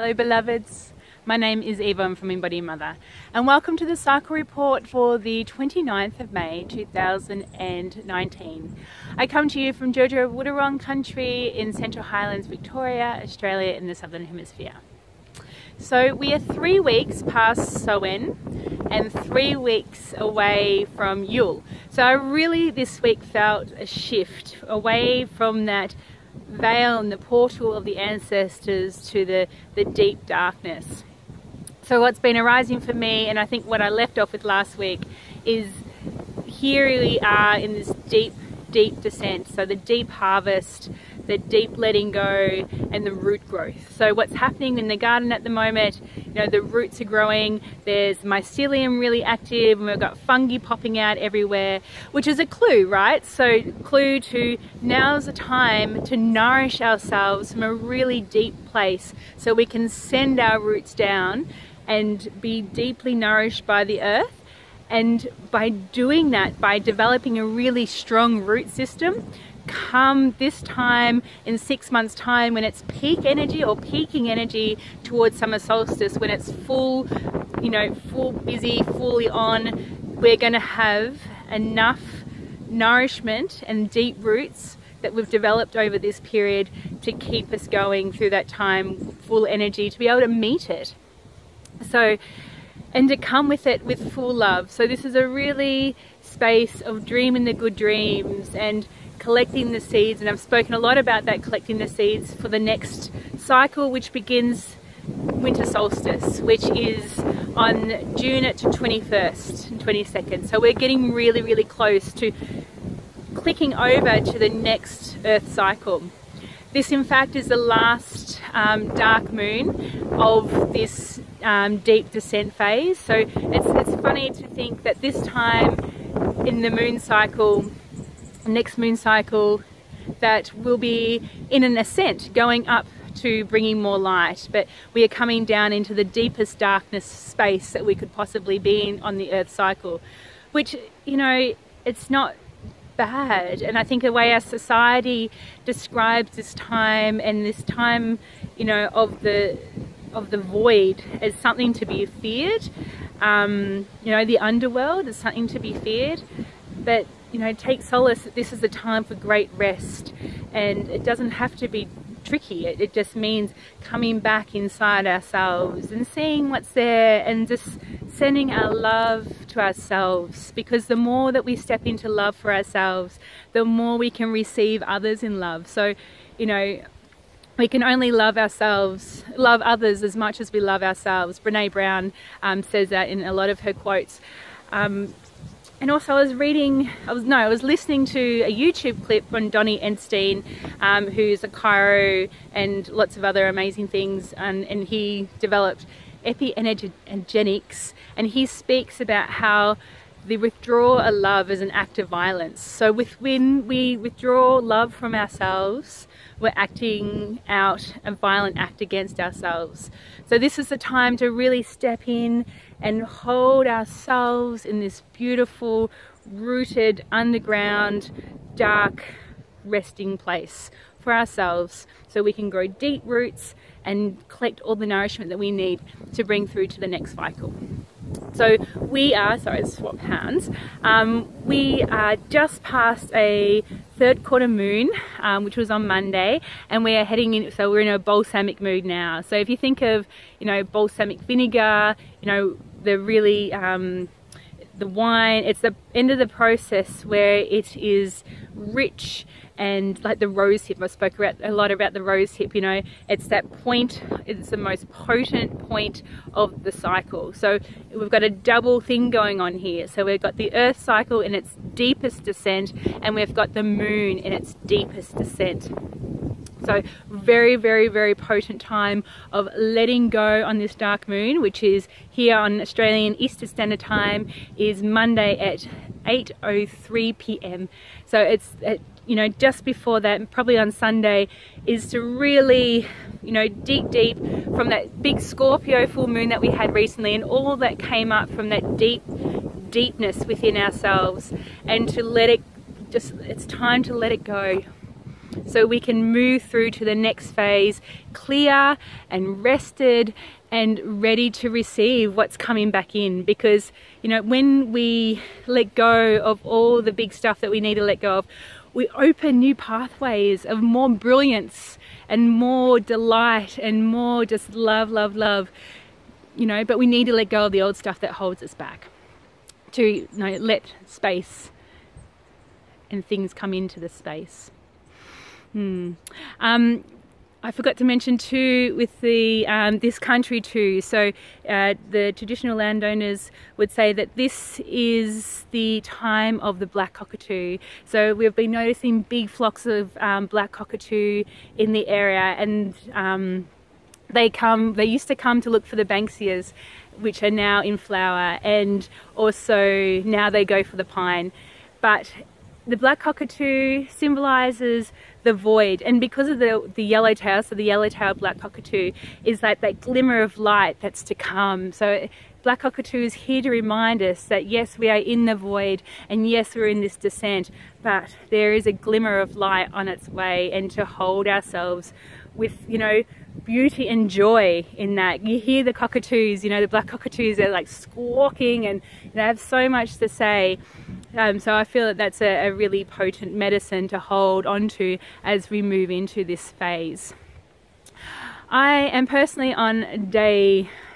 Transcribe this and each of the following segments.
Hello beloveds, my name is Evonne from Embody Mother and welcome to the cycle report for the 29th of May 2019. I come to you from Dja Dja Wurrung country in Central Highlands, Victoria, Australia in the Southern Hemisphere. So we are 3 weeks past Samhain and 3 weeks away from Yule. So I really this week felt a shift away from that veil and the portal of the ancestors to the deep darkness. So what's been arising for me, and I think what I left off with last week, is here we are in this deep descent. So the deep harvest, the deep letting go, and the root growth. So what's happening in the garden at the moment, you know, the roots are growing, there's mycelium really active, and we've got fungi popping out everywhere, which is a clue, right? So clue to now's the time to nourish ourselves from a really deep place so we can send our roots down and be deeply nourished by the earth. And by doing that, by developing a really strong root system, come this time in 6 months' time, when it's peak energy or peaking energy towards summer solstice, when it's full, you know, full busy, fully on, we're going to have enough nourishment and deep roots that we've developed over this period to keep us going through that time, full energy, to be able to meet it. So, and to come with it with full love. So this is a really space of dreaming the good dreams and collecting the seeds, and I've spoken a lot about that, collecting the seeds for the next cycle, which begins Winter Solstice, which is on June 21st and 22nd. So we're getting really close to clicking over to the next Earth cycle. This in fact is the last dark moon of this deep descent phase. So it's funny to think that this time in the moon cycle, next moon cycle, that will be in an ascent, going up to bringing more light, but we are coming down into the deepest darkness space that we could possibly be in on the Earth cycle, which, you know, it's not bad. And I think the way our society describes this time, and this time, you know, of the void, as something to be feared. You know, the underworld is something to be feared, but you know, take solace that this is a time for great rest, and it doesn't have to be tricky. It just means coming back inside ourselves and seeing what's there and just sending our love to ourselves, because the more that we step into love for ourselves, the more we can receive others in love. So, you know, we can only love others as much as we love ourselves. Brene Brown says that in a lot of her quotes. And also I was listening to a YouTube clip on Donnie Enstein, who's a chiro and lots of other amazing things, and he developed epi-energetics, and he speaks about how the withdrawal of love is an act of violence. So when we withdraw love from ourselves, we're acting out a violent act against ourselves. So this is the time to really step in and hold ourselves in this beautiful, rooted, underground, dark, resting place for ourselves, so we can grow deep roots and collect all the nourishment that we need to bring through to the next cycle. So we are, sorry, swap hands. We are just past a third quarter moon, which was on Monday, and we are heading in, so we're in a balsamic mood now. So if you think of, you know, balsamic vinegar, you know, the really, the wine, it's the end of the process where it is rich, and like the rose hip, I spoke a lot about the rose hip, you know, it's that point, it's the most potent point of the cycle. So we've got a double thing going on here. So we've got the Earth cycle in its deepest descent, and we've got the moon in its deepest descent. So very potent time of letting go on this dark moon, which is here on Australian Eastern Standard Time, is Monday at 8:03 p.m. So it's you know, just before that, probably on Sunday, is to really, you know, dig deep from that big Scorpio full moon that we had recently, and all that came up from that deepness within ourselves, and to let it just, it's time to let it go. so we can move through to the next phase clear and rested and ready to receive what's coming back in. Because, you know, when we let go of all the big stuff that we need to let go of, we open new pathways of more brilliance and more delight and more just love, love, love, you know. But we need to let go of the old stuff that holds us back, to, you know, let space and things come into the space. I forgot to mention too with the this country too. So the traditional landowners would say that this is the time of the black cockatoo. So we've been noticing big flocks of black cockatoo in the area, and they used to come to look for the banksias, which are now in flower, and also now they go for the pine. But the black cockatoo symbolises the void, and because of the yellowtail, so the yellowtail black cockatoo is like that glimmer of light that's to come. So black cockatoo is here to remind us that yes, we are in the void, and yes, we're in this descent, but there is a glimmer of light on its way, and to hold ourselves with, you know, beauty and joy in that. You hear the cockatoos, you know, the black cockatoos are like squawking, and they have so much to say. So I feel that that's a really potent medicine to hold onto as we move into this phase. I am personally on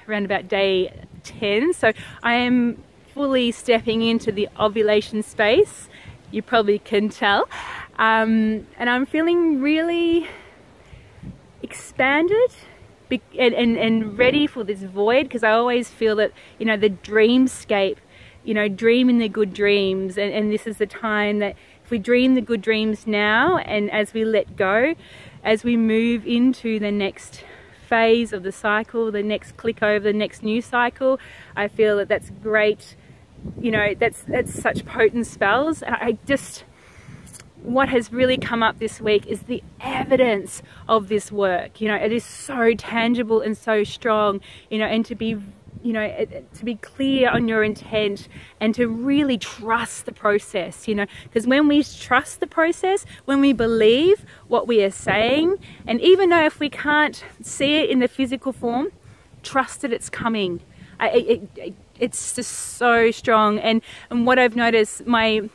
around about day 10, so I am fully stepping into the ovulation space. You probably can tell. And I'm feeling really expanded and ready for this void, because I always feel that, you know, the dreamscape, you know, dreaming the good dreams, and this is the time that if we dream the good dreams now, and as we let go, as we move into the next phase of the cycle, the next click over, the next new cycle, I feel that that's great. You know, that's such potent spells. What has really come up this week is the evidence of this work. You know, it is so tangible and so strong, you know, and to be, you know, to be clear on your intent and to really trust the process, you know, because when we trust the process, when we believe what we are saying, and even though if we can't see it in the physical form, trust that it's coming. It's just so strong. And what I've noticed, my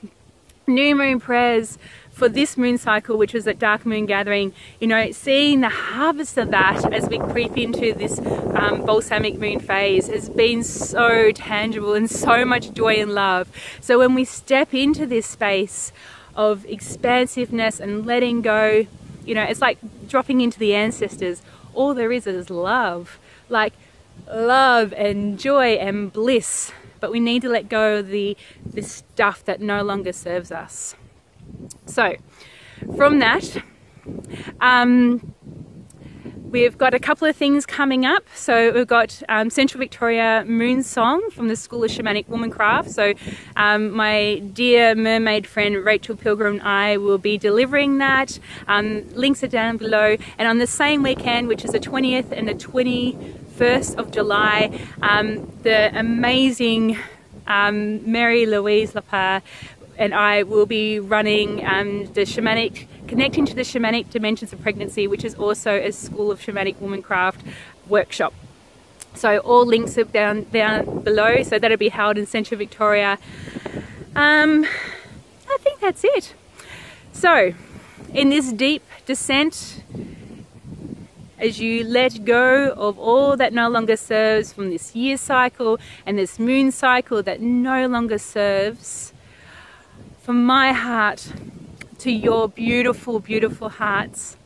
new moon prayers for this moon cycle, which was at dark moon gathering, you know, seeing the harvest of that as we creep into this balsamic moon phase has been so tangible, and so much joy and love. So when we step into this space of expansiveness and letting go, you know, it's like dropping into the ancestors. All there is love, like love and joy and bliss. But we need to let go of this stuff that no longer serves us. So from that, we've got a couple of things coming up. So we've got Central Victoria Moon Song from the School of Shamanic Womancraft. So my dear mermaid friend Rachel Pilgrim and I will be delivering that. Links are down below. And on the same weekend, which is the 20th and the 21st of July, the amazing Mary Louise Lapar and I will be running connecting to the shamanic dimensions of pregnancy, which is also a School of Shamanic Womancraft workshop. So all links are down below. So that'll be held in Central Victoria. I think that's it. So in this deep descent, as you let go of all that no longer serves from this year cycle and this moon cycle that no longer serves, from my heart to your beautiful, beautiful hearts,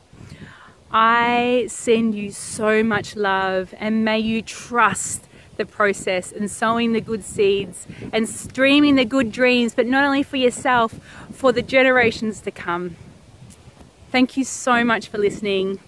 I send you so much love, and may you trust the process and sowing the good seeds and dreaming the good dreams, but not only for yourself, for the generations to come. Thank you so much for listening.